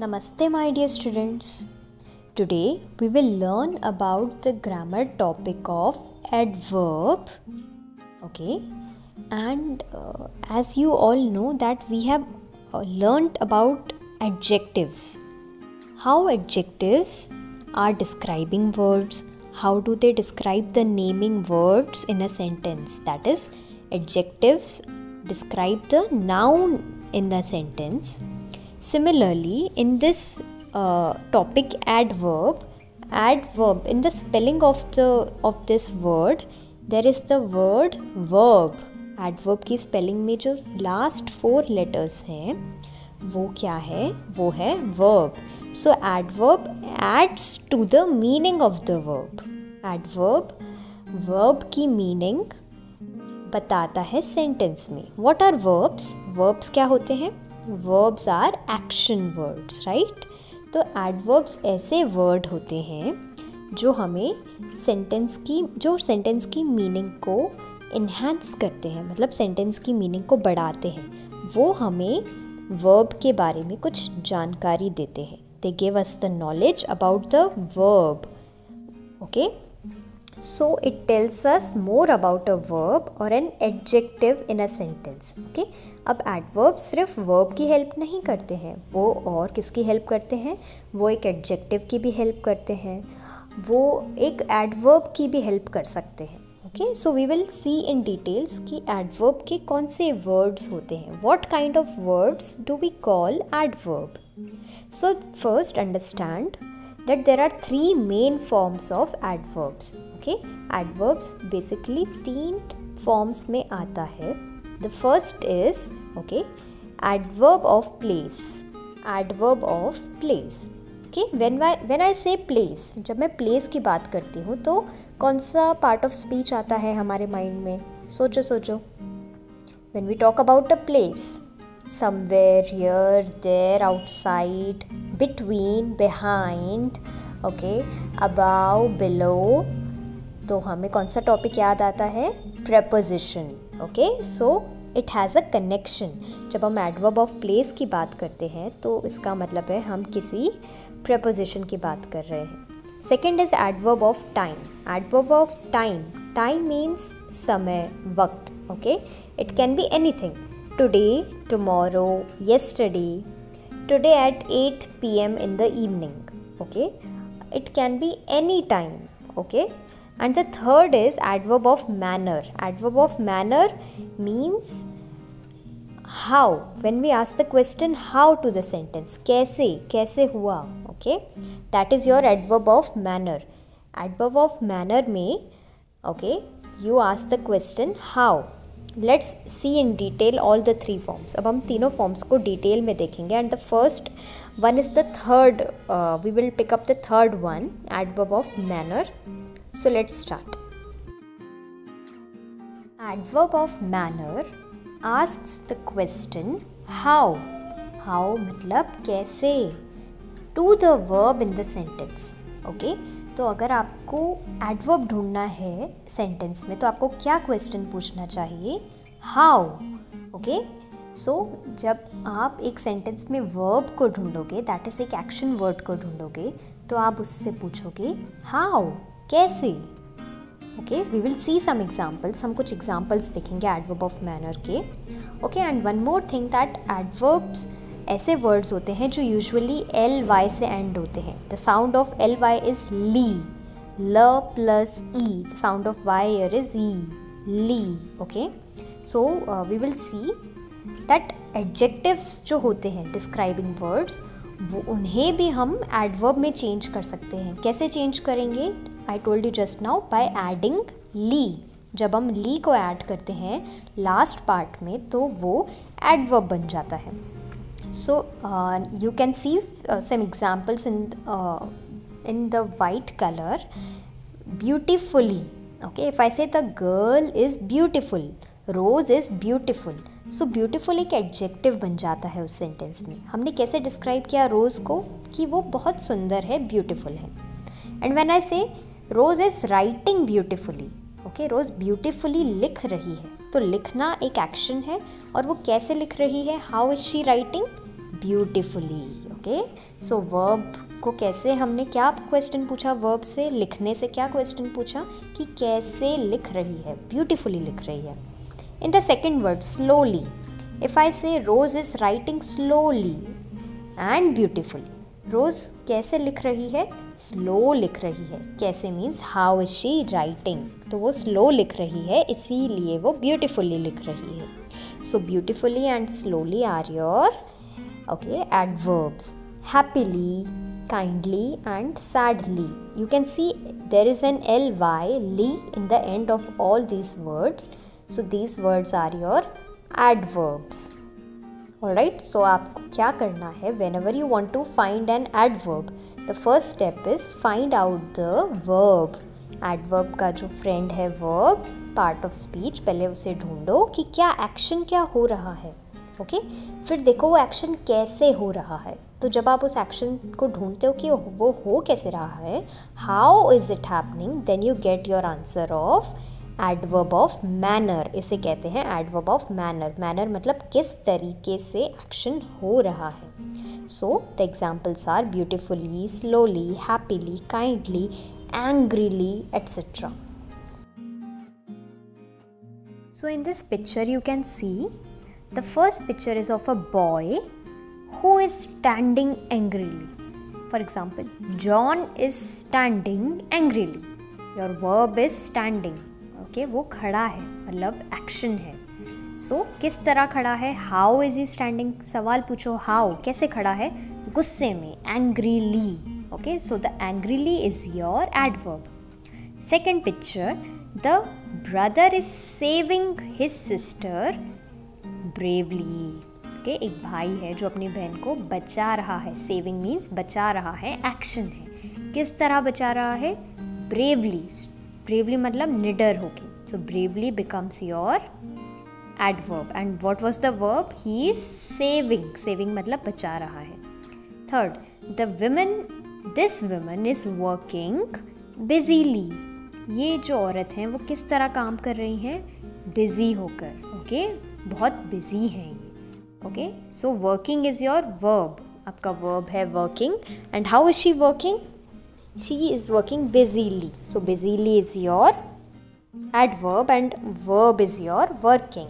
Namaste, my dear students. Today we will learn about the grammar topic of adverb. Okay, and as you all know that we have learnt about adjectives. How adjectives are describing words. How do they describe the naming words in a sentence? That is, adjectives describe the noun in the sentence. Similarly, in this topic adverb, in the spelling of this word, there is the word verb. Adverb की spelling में जो last 4 letters हैं, वो क्या है? वो है verb. So adverb adds to the meaning of the verb. Adverb verb की meaning बताता है sentence में. What are verbs? Verbs क्या होते हैं? Verbs are action words, right? तो adverbs ऐसे word होते हैं जो हमें sentence की meaning को enhance करते हैं, मतलब sentence की meaning को बढ़ाते हैं. वो हमें verb के बारे में कुछ जानकारी देते हैं. They give us the knowledge about the verb. Okay? So it tells us more about a verb or an adjective in a sentence. Okay? अब adverb सिर्फ verb की help नहीं करते हैं, वो और किसकी help करते हैं? वो एक adjective की भी help करते हैं, वो एक adverb की भी help कर सकते हैं. Okay? So we will see in details कि adverb के कौन से words होते हैं. What kind of words do we call adverb? So first understand that there are 3 main forms of adverbs. Okay, adverbs basically 3 forms में आता है. The first is adverb of place. Adverb of place. Okay, when I say place, जब मैं place की बात करती हूँ तो कौन सा part of speech आता है हमारे mind में? सोचो. When we talk about a place, somewhere, here, there, outside, between, behind, above, below, तो हमें कौन सा टॉपिक याद आता है? preposition. Okay, so it has a connection. जब हम adverb of place की बात करते हैं तो इसका मतलब है हम किसी preposition की बात कर रहे हैं. Second is adverb of time. Adverb of time. Time means समय, वक्त. Okay, it can be anything. Today, tomorrow, yesterday, today at 8 p.m. in the evening. Okay, it can be any time. Okay. And the third is adverb of manner. Adverb of manner means how. When we ask the question how to the sentence, कैसे हुआ, okay, that is your adverb of manner. Adverb of manner में, okay, you ask the question how. Let's see in detail all the 3 forms. अब हम तीनों forms को detail में देखेंगे. And the first one is the third. We will pick up the third one, adverb of manner. So let's start. Adverb of manner asks the question how. How मतलब कैसे. To the verb in the sentence. Okay? तो अगर आपको adverb ढूंढना है sentence में तो आपको क्या question पूछना चाहिए? How. Okay? So जब आप एक sentence में verb को ढूंढोगे, that is एक action word को ढूंढोगे, तो आप उससे पूछोगे how. कैसे. Okay, we will see some examples. हम कुछ एग्जाम्पल्स देखेंगे एडवर्ब ऑफ मैनर के. Okay, and one more thing that adverbs ऐसे वर्ड्स होते हैं जो यूजुअली एल वाई से एंड होते हैं. The sound of L Y is lee. ल plus E. The sound of Y ear is E. Lee. Okay, so we will see that adjectives जो होते हैं डिस्क्राइबिंग वर्ड्स, वो उन्हें भी हम एडवर्ब में चेंज कर सकते हैं. कैसे चेंज करेंगे? I told you just now by adding ली. जब हम ली को ऐड करते हैं लास्ट पार्ट में तो वो एडवर्ब बन जाता है. So you can see some examples in the white colour. Beautifully. Okay, if I say the girl is beautiful, Rose is beautiful. So beautiful एक एडजेक्टिव बन जाता है उस सेंटेंस में. हमने कैसे डिस्क्राइब किया रोज़ को? कि वो बहुत सुंदर है, ब्यूटिफुल है. And when I say Rose is writing beautifully. Okay, Rose beautifully लिख रही है. तो लिखना एक एक्शन है और वो कैसे लिख रही है? How is she writing? Beautifully. Okay, so verb को कैसे, हमने क्या क्वेश्चन पूछा वर्ब से, लिखने से क्या क्वेश्चन पूछा कि कैसे लिख रही है, ब्यूटीफुली लिख रही है. In the second word slowly, if I say Rose is writing slowly and beautifully, Rose कैसे लिख रही है, स्लो लिख रही है. कैसे means how is she writing, तो वो स्लो लिख रही है इसीलिए वो ब्यूटीफुली लिख रही है. So beautifully and slowly are your adverbs. Happily, kindly and sadly, you can see there is an ly in the end of all these words, so these words are your adverbs. Alright, so आपको क्या करना है, whenever you want to find an adverb, the first step is find out the verb. adverb का जो friend है verb, part of speech, पहले उसे ढूंढो कि क्या एक्शन क्या हो रहा है. ओके, फिर देखो वो एक्शन कैसे हो रहा है. तो जब आप उस एक्शन को ढूंढते हो कि वो हो कैसे रहा है, how is it happening, then you get your answer of adverb of manner. इसे कहते हैं एडवर्ब ऑफ मैनर. मैनर मतलब किस तरीके से एक्शन हो रहा है. So the examples are beautifully, slowly, happily, kindly, angrily, etcetera. So in this picture you can see the first picture is of a boy who is standing angrily. For example, John is standing angrily. Your verb is standing. Okay, वो खड़ा है, मतलब action है. So किस तरह खड़ा है, how is he standing. सवाल पूछो how, कैसे खड़ा है, गुस्से में, angrily. Okay, so the angrily is your adverb. Second picture, the brother is saving his sister bravely. Okay, एक भाई है जो अपनी बहन को बचा रहा है. सेविंग मीन्स बचा रहा है, एक्शन है. किस तरह बचा रहा है, ब्रेवली. ब्रेवली मतलब निडर होके. So bravely becomes your adverb. And what was the verb, he is saving. Saving मतलब बचा रहा है. Third, this woman is working busily. ये जो औरत हैं वो किस तरह काम कर रही हैं, बिजी होकर. ओके, बहुत बिजी हैं ये. Okay, so working is your verb. आपका वर्ब है working. And how is she working, she is working busily. So busily is your adverb and verb is your working.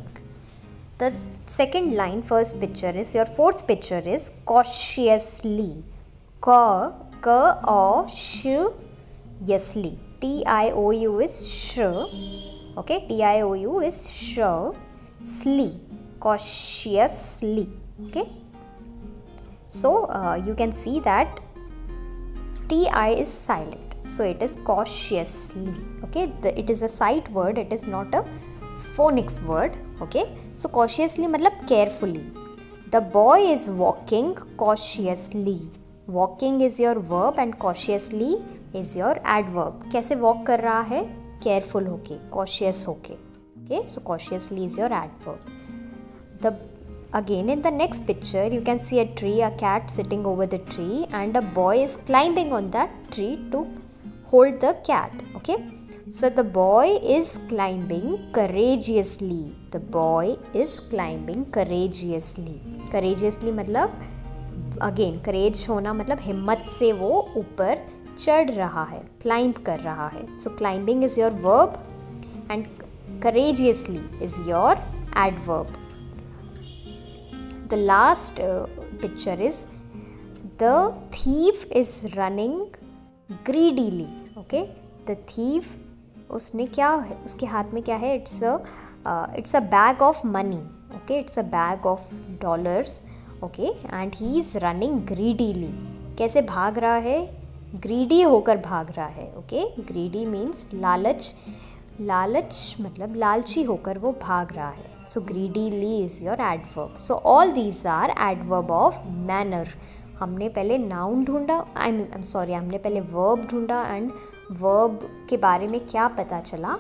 The second line, first picture is your, fourth picture is cautiously. यसली. TIOU is sh. Okay, TIOU is sh. Sly, cautiously. Okay, so you can see that TI is silent, so it is cautiously. Okay, it is a sight word, it is not a phonics word. Okay, so cautiously मतलब carefully. The boy is walking cautiously. Walking is your verb and cautiously is your adverb. कैसे walk कर रहा है, careful होके, cautious होके. Okay, so cautiously is your adverb. Again in the next picture you can see a tree, a cat sitting over the tree and a boy is climbing on that tree to hold the cat. Okay, so the boy is climbing courageously. The boy is climbing courageously. Courageously मतलब again करेज होना मतलब हिम्मत से वो ऊपर चढ़ रहा है, क्लाइंब कर रहा है. So climbing is your verb and courageously is your adverb. The last picture is the thief is running greedily. Okay, the thief, उसने क्या है, उसके हाथ में क्या है, it's a bag of money. Okay, it's a bag of dollars. Okay, and he is running greedily. कैसे भाग रहा है, greedy होकर भाग रहा है. Okay, greedy means लालच. लालच मतलब लालची होकर वो भाग रहा है. So greedily is your adverb. So all these are adverb of manner. हमने पहले नाउन ढूंढा, हमने पहले वर्ब ढूंढा एंड वर्ब के बारे में क्या पता चला,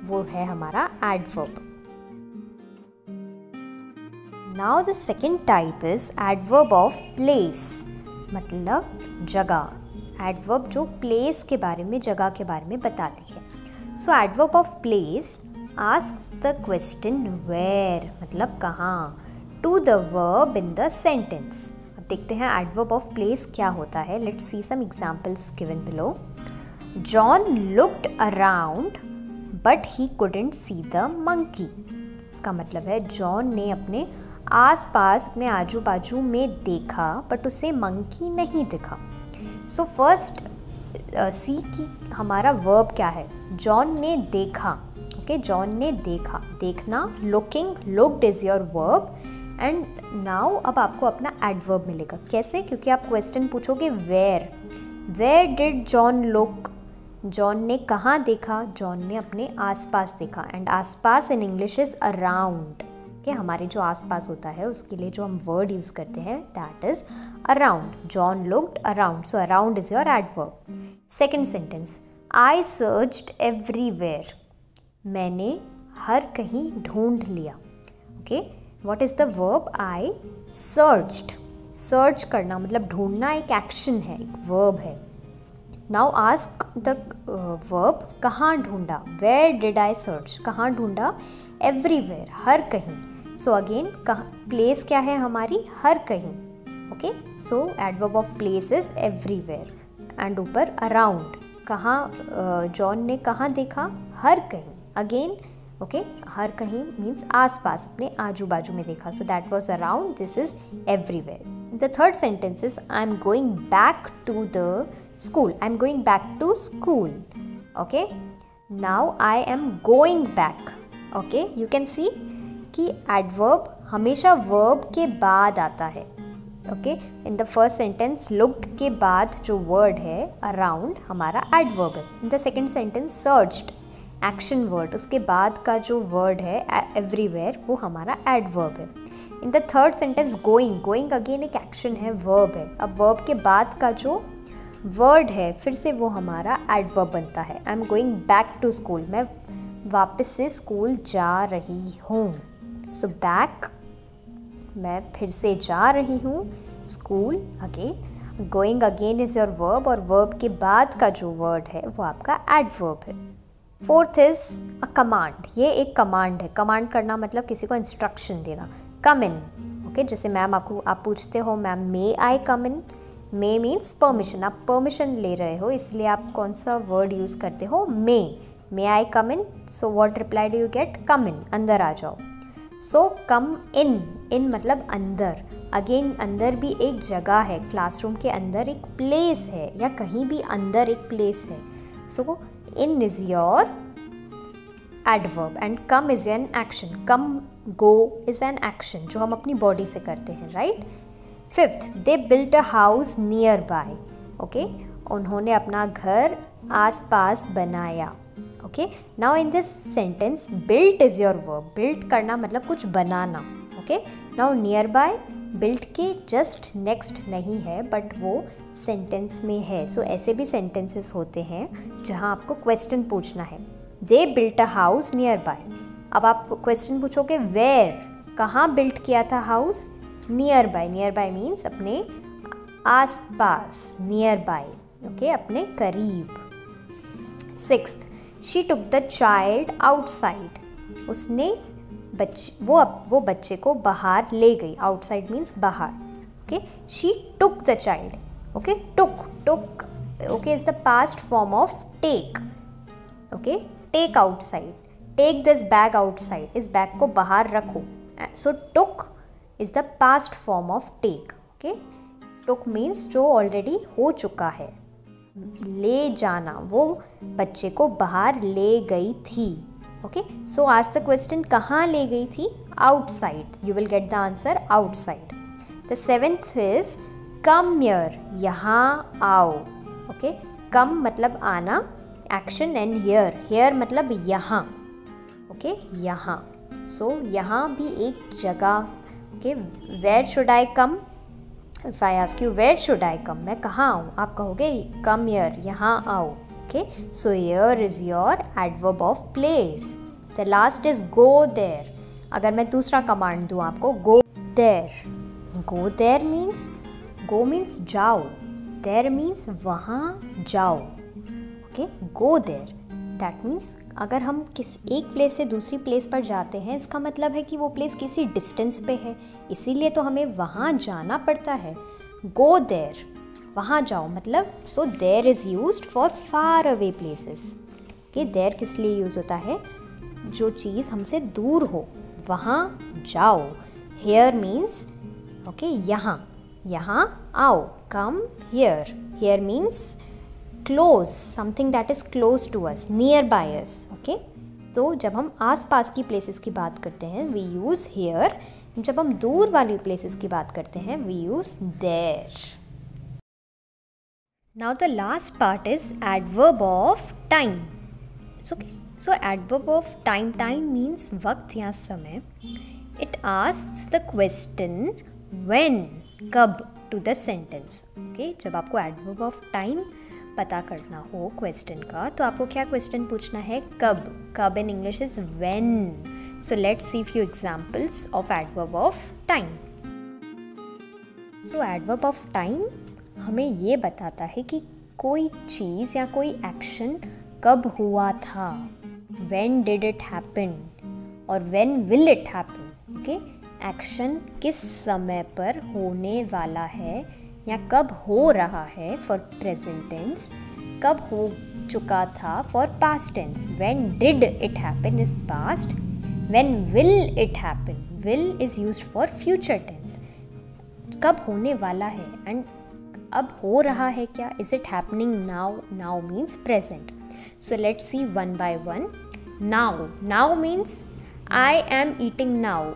वो है हमारा adverb. Now the second type is adverb of place, मतलब जगह. एडवर्ब जो प्लेस के बारे में, जगह के बारे में बताती है. So adverb of place asks the question where, मतलब कहाँ, to the verb in the sentence. अब देखते हैं एडवर्ब ऑफ प्लेस क्या होता है. Let's see some examples given below. John looked around but he couldn't see the monkey. इसका मतलब है जॉन ने अपने आसपास, अपने आजू बाजू में देखा बट उसे मंकी नहीं दिखा. सो फर्स्ट सी की हमारा वर्ब क्या है. जॉन ने देखा. ओके, जॉन ने देखा, देखना, looking, looked is your verb. And now अब आपको अपना एडवर्ब मिलेगा. कैसे? क्योंकि आप क्वेश्चन पूछोगे where did John look. John ने कहाँ देखा? जॉन ने अपने आसपास देखा. एंड आसपास in English is around. Okay, हमारे जो आसपास होता है उसके लिए जो हम वर्ड यूज़ करते हैं that is around. John looked around. So around is your adverb. Second sentence, I searched everywhere. मैंने हर कहीं ढूंढ लिया. Okay, what is the verb? I searched. Search करना मतलब ढूंढना एक एक्शन है, एक वर्ब है. नाउ आस्क द वर्ब, कहाँ ढूंढा? Where did I search. कहाँ ढूंढा? एवरीवेयर, हर कहीं. सो अगेन प्लेस क्या है हमारी? हर कहीं. Okay, so adverb of place is everywhere. And ऊपर अराउंड, कहाँ जॉन ने कहाँ देखा? हर कहीं. अगेन ओके, हर कहीं मीन्स आसपास, अपने आजू बाजू में देखा. So that was around, this is everywhere. The third sentence is I am going back to the school. I am going back to school. Okay, now I am going back. Okay, you can see कि adverb हमेशा verb के बाद आता है. Okay, in the first sentence looked के बाद जो word है अराउंड हमारा एडवर्ब है. In the second sentence searched, action word, उसके बाद का जो वर्ड है एवरीवेयर वो हमारा एडवर्ब है. In the third sentence going, going again एक एक्शन है, वर्ब है. अब वर्ब के बाद का जो वर्ड है फिर से वो हमारा एडवर्ब बनता है. I am going back to school. मैं वापस से स्कूल जा रही हूँ. सो बैक, मैं फिर से जा रही हूँ. School again, going again is your verb और वर्ब के बाद का जो वर्ड है वो आपका एडवर्ब है. Fourth is a command. ये एक कमांड है. कमांड करना मतलब किसी को इंस्ट्रक्शन देना. कम इन. ओके, जैसे मैम आप पूछते हो ma'am may I come in. May means permission. आप परमिशन ले रहे हो इसलिए आप कौन सा वर्ड यूज़ करते हो? May I come in. So what reply do you get? Come in, अंदर आ जाओ. सो कम इन, इन मतलब अंदर. अगेन अंदर भी एक जगह है, क्लासरूम के अंदर एक प्लेस है या कहीं भी अंदर एक प्लेस है. सो in is your adverb and come is an action. come, go is an action जो हम अपनी बॉडी से करते हैं, right. Fifth, they built a house nearby. Okay, उन्होंने अपना घर आसपास बनाया. Okay, now in this sentence built is your verb. build करना मतलब कुछ बनाना. ओके, now nearby built के जस्ट नेक्स्ट नहीं है बट वो सेंटेंस में है. सो ऐसे भी सेंटेंसेस होते हैं जहाँ आपको क्वेश्चन पूछना है. They built a house near by. अब आप क्वेश्चन पूछोगे वेयर, कहाँ बिल्ट किया था house? Near by. Near by means अपने आसपास, नियर बाय. ओके, अपने करीब. Sixth, she took the child outside. उसने वो बच्चे को बाहर ले गई. आउटसाइड मीन्स बाहर. Okay, she took the child. Okay, took okay is the past form of take. Okay, take outside. Take this bag outside. इस बैग को बाहर रखो. So took is the past form of take. Okay, took means जो already हो चुका है. ले जाना, वो बच्चे को बाहर ले गई थी. Okay, so ask the question, कहाँ ले गई थी? Outside. You will get the answer outside. The seventh is come here, यहाँ आओ. ओके, कम मतलब आना, एक्शन, एंड हियर मतलब यहाँ. ओके, यहाँ. सो यहाँ भी एक जगह. Okay, where should I come? If I ask you where should I come, मैं कहाँ आऊँ, आप कहोगे कम हियर, यहाँ आओ. Okay, so here is your adverb of place. The last is go there. अगर मैं दूसरा कमांड दूँ आपको, go there. Go there means, go means जाओ, देयर मीन्स वहाँ जाओ. Okay, go there that means अगर हम एक प्लेस से दूसरी प्लेस पर जाते हैं इसका मतलब है कि वो प्लेस किसी डिस्टेंस पे है, इसीलिए तो हमें वहाँ जाना पड़ता है. गो देर, वहाँ जाओ, मतलब so there is used for far away places. Okay, there किस लिए यूज़ होता है? जो चीज़ हमसे दूर हो वहाँ जाओ। हेयर मीन्स ओके यहाँ, यहाँ आओ, come here. Here means close, something that is close to us, near by us. Okay, तो जब हम आस पास की प्लेसेस की बात करते हैं वी यूज़ हियर, जब हम दूर वाली प्लेसेस की बात करते हैं we use there. Now the last part is adverb of time. Okay, so adverb of time, time means वक्त या समय। It asks the question when, कब, टू द सेंटेंस। ओके, जब आपको एडवर्ब ऑफ टाइम पता करना हो क्वेश्चन का, तो आपको क्या क्वेश्चन पूछना है? कब। कब in English is when. So let's see few examples of adverb of time. So adverb of time हमें ये बताता है कि कोई चीज़ या कोई एक्शन कब हुआ था, व्हेन डिड इट हैपन, और when will it happen. Okay, action किस समय पर होने वाला है या कब हो रहा है फॉर प्रेजेंट टेंस, कब हो चुका था for past tense. When did it happen is past, when will it happen, will is used for future tense. कब होने वाला है एंड अब हो रहा है क्या? Is it happening now? Now means present. So let's see one by one. Now, now means I am eating now.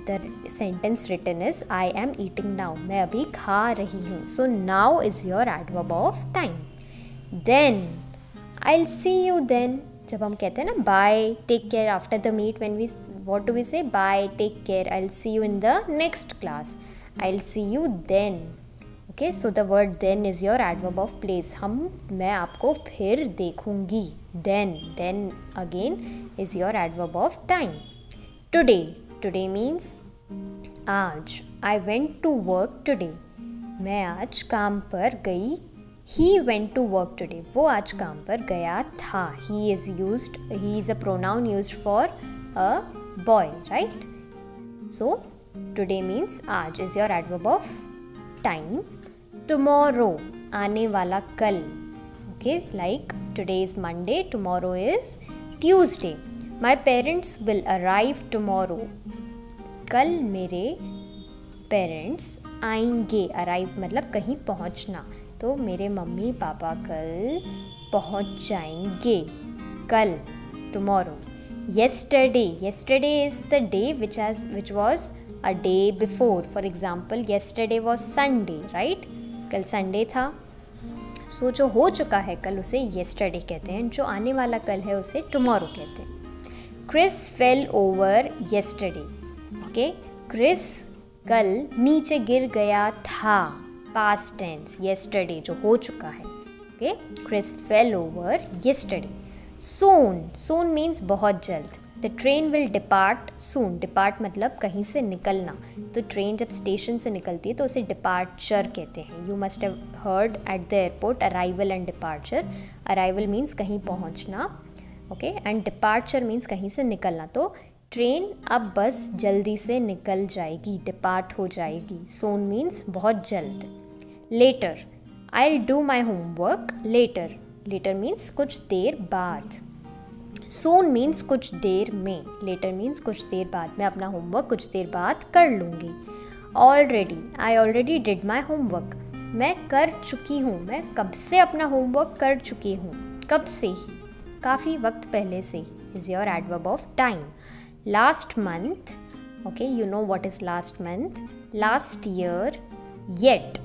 The sentence written is I am eating now, मैं अभी खा रही हूँ। So now is your adverb of time. Then I'll see you then, जब हम कहते हैं ना bye, take care after the meet, when we what do we say? Bye, take care, I'll see you in the next class, I'll see you then. Okay, so the word then is your adverb of place. मैं आपको फिर देखूंगी। Then again is your adverb of time. Today, today means आज। I went to work today, मैं आज काम पर गई। He went to work today, वो आज काम पर गया था। He is a pronoun used for a boy, right? So today means आज is your adverb of time. Tomorrow, आने वाला कल। Okay, like today is Monday, tomorrow is Tuesday. My parents will arrive tomorrow, कल मेरे parents आएंगे। Arrive मतलब कहीं पहुंचना, तो मेरे मम्मी पापा कल पहुंच जाएंगे। कल, tomorrow. yesterday, yesterday is the day which was a day before. For example, yesterday was Sunday, right? कल संडे था। सो जो हो चुका है कल उसे yesterday कहते हैं, जो आने वाला कल है उसे tomorrow कहते हैं। Chris fell over yesterday. Okay, Chris कल नीचे गिर गया था। Past tense, yesterday जो हो चुका है। Okay, Chris fell over yesterday. Soon, soon means बहुत जल्द। The train will depart soon. Depart मतलब कहीं से निकलना। तो ट्रेन जब स्टेशन से निकलती है तो उसे डिपार्चर कहते हैं। You must have heard at the airport arrival and departure. Arrival means कहीं पहुँचना, ओके, एंड डिपार्चर मीन्स कहीं से निकलना। तो ट्रेन अब बस जल्दी से निकल जाएगी, डिपार्ट हो जाएगी। सोन मीन्स बहुत जल्द। Later, I will do my homework later. Later means कुछ देर बाद। सोन मीन्स कुछ देर में, लेटर मीन्स कुछ देर बाद। मैं अपना होमवर्क कुछ देर बाद कर लूँगी। Already, I already did my homework, मैं कर चुकी हूँ, मैं कब से अपना होमवर्क कर चुकी हूँ। कब से ही, काफ़ी वक्त पहले से। Is your adverb of time. Last month, okay, you know what is last month. Last year, yet,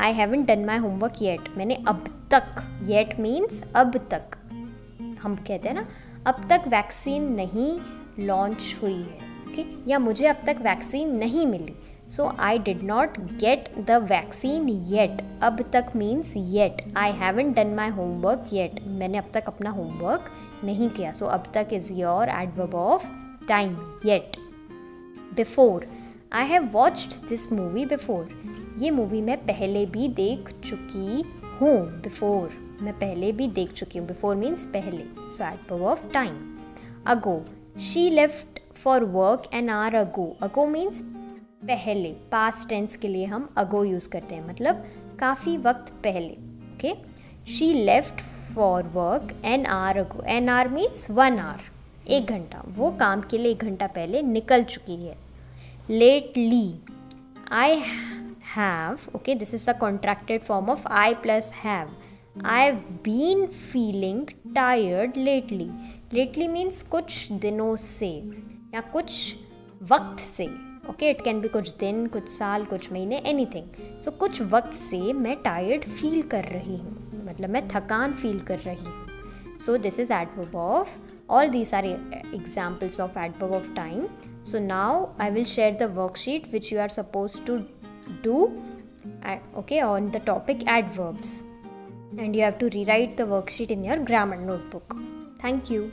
I haven't done my homework yet, मैंने अब तक, येट मीन्स अब तक। हम कहते हैं ना अब तक वैक्सीन नहीं लॉन्च हुई है, ओके, या मुझे अब तक वैक्सीन नहीं मिली। So I did not get the vaccine yet. अब तक means yet. I haven't done my homework yet, मैंने अब तक अपना होमवर्क नहीं किया। सो अब तक is your adverb of time, yet. Before, I have watched this movie before, ये मूवी मैं पहले भी देख चुकी हूँ। बिफोर, मैं पहले भी देख चुकी हूँ। बिफोर मीन्स पहले। So adverb of time. Ago, she left for work an hour ago. Ago means पहले, पास्ट टेंस के लिए हम अगो यूज़ करते हैं, मतलब काफ़ी वक्त पहले. Okay, she left for work an hour ago. An hour means 1 hour, 1 घंटा. वो काम के लिए 1 घंटा पहले निकल चुकी है. Lately, I have, okay, this is the contracted form of I plus have. I have been feeling tired lately. Lately means कुछ दिनों से या कुछ वक्त से. ओके, इट कैन बी कुछ दिन, कुछ साल, कुछ महीने, एनीथिंग. सो कुछ वक्त से मैं टायर्ड फील कर रही हूँ, मतलब मैं थकान फील कर रही हूँ. So this is adverb of. All these are examples of adverb of time. So now I will share the worksheet which you are supposed to do, okay, on the topic adverbs, and you have to rewrite the worksheet in your grammar notebook. Thank you.